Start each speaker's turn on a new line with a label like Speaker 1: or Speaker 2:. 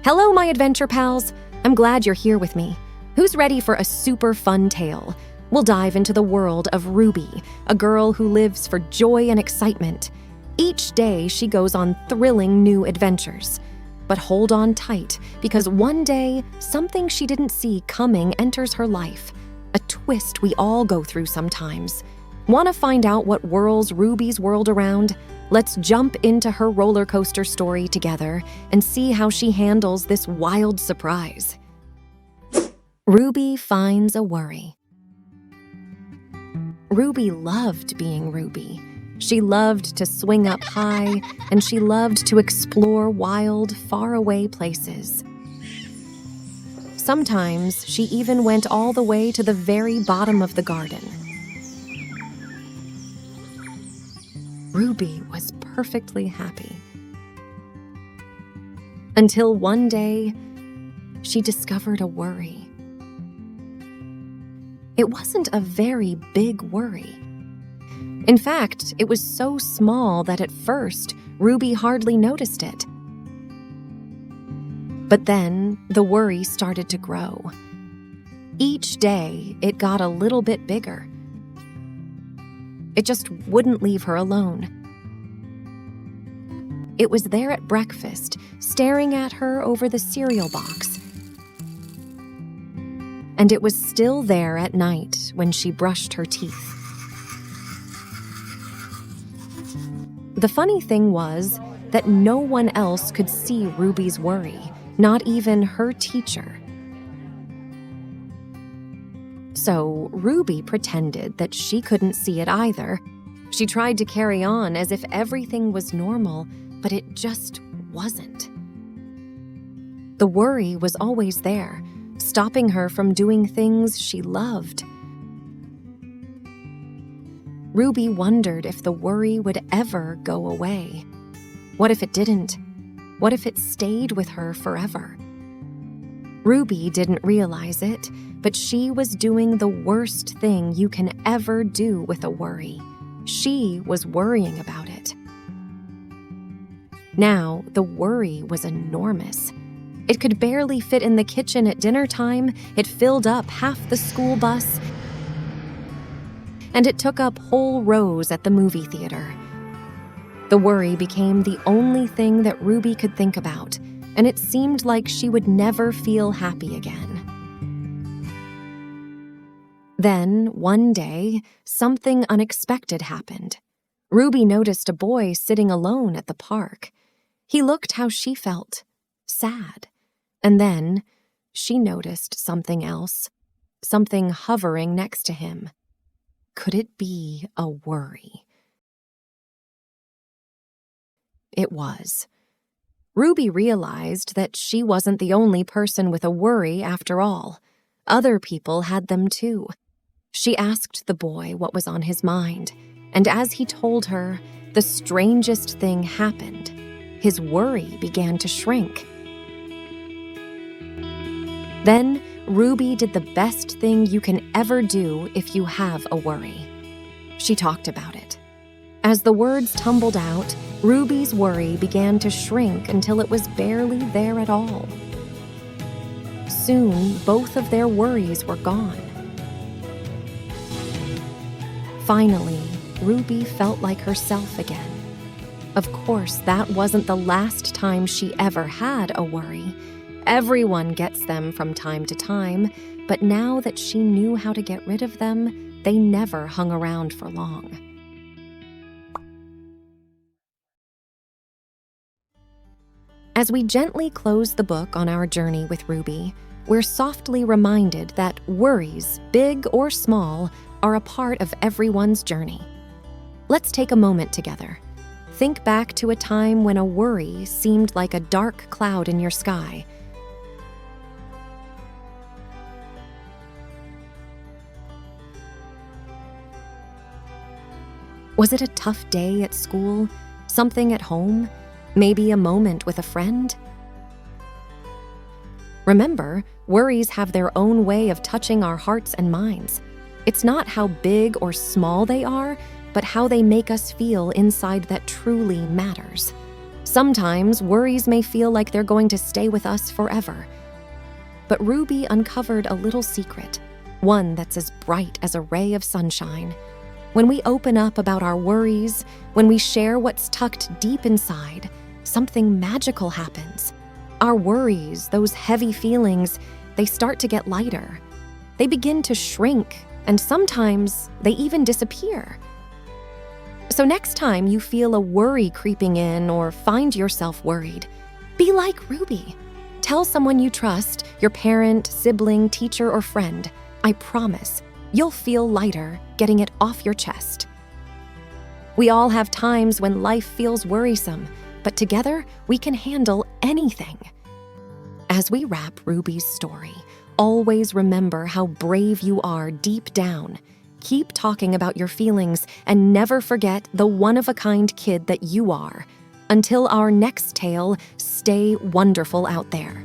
Speaker 1: Hello, my adventure pals. I'm glad you're here with me. Who's ready for a super fun tale? We'll dive into the world of Ruby, a girl who lives for joy and excitement. Each day, she goes on thrilling new adventures. But hold on tight, because one day, something she didn't see coming enters her life. A twist we all go through sometimes. Want to find out what whirls Ruby's world around? Let's jump into her roller coaster story together and see how she handles this wild surprise. Ruby finds a worry. Ruby loved being Ruby. She loved to swing up high, and she loved to explore wild, faraway places. Sometimes she even went all the way to the very bottom of the garden. Ruby was perfectly happy. Until one day, she discovered a worry. It wasn't a very big worry. In fact, it was so small that at first, Ruby hardly noticed it. But then, the worry started to grow. Each day, it got a little bit bigger. It just wouldn't leave her alone. It was there at breakfast, staring at her over the cereal box. And it was still there at night when she brushed her teeth. The funny thing was that no one else could see Ruby's worry, not even her teacher. So Ruby pretended that she couldn't see it either. She tried to carry on as if everything was normal, but it just wasn't. The worry was always there, stopping her from doing things she loved. Ruby wondered if the worry would ever go away. What if it didn't? What if it stayed with her forever? Ruby didn't realize it, but she was doing the worst thing you can ever do with a worry. She was worrying about it. Now, the worry was enormous. It could barely fit in the kitchen at dinner time, it filled up half the school bus, and it took up whole rows at the movie theater. The worry became the only thing that Ruby could think about, and it seemed like she would never feel happy again. Then, one day, something unexpected happened. Ruby noticed a boy sitting alone at the park. He looked how she felt, sad. And then, she noticed something else, something hovering next to him. Could it be a worry? It was. Ruby realized that she wasn't the only person with a worry after all. Other people had them too. She asked the boy what was on his mind, and as he told her, the strangest thing happened. His worry began to shrink. Then, Ruby did the best thing you can ever do if you have a worry. She talked about it. As the words tumbled out, Ruby's worry began to shrink until it was barely there at all. Soon, both of their worries were gone. Finally, Ruby felt like herself again. Of course, that wasn't the last time she ever had a worry. Everyone gets them from time to time, but now that she knew how to get rid of them, they never hung around for long. As we gently close the book on our journey with Ruby, we're softly reminded that worries, big or small, are a part of everyone's journey. Let's take a moment together. Think back to a time when a worry seemed like a dark cloud in your sky. Was it a tough day at school? Something at home? Maybe a moment with a friend? Remember, worries have their own way of touching our hearts and minds. It's not how big or small they are, but how they make us feel inside that truly matters. Sometimes worries may feel like they're going to stay with us forever. But Ruby uncovered a little secret, one that's as bright as a ray of sunshine. When we open up about our worries, when we share what's tucked deep inside, something magical happens. Our worries, those heavy feelings, they start to get lighter. They begin to shrink, and sometimes they even disappear. So next time you feel a worry creeping in or find yourself worried, be like Ruby. Tell someone you trust, your parent, sibling, teacher, or friend. I promise, you'll feel lighter getting it off your chest. We all have times when life feels worrisome, but together we can handle anything. As we wrap Ruby's story, always remember how brave you are deep down. Keep talking about your feelings and never forget the one-of-a-kind kid that you are. Until our next tale, stay wonderful out there.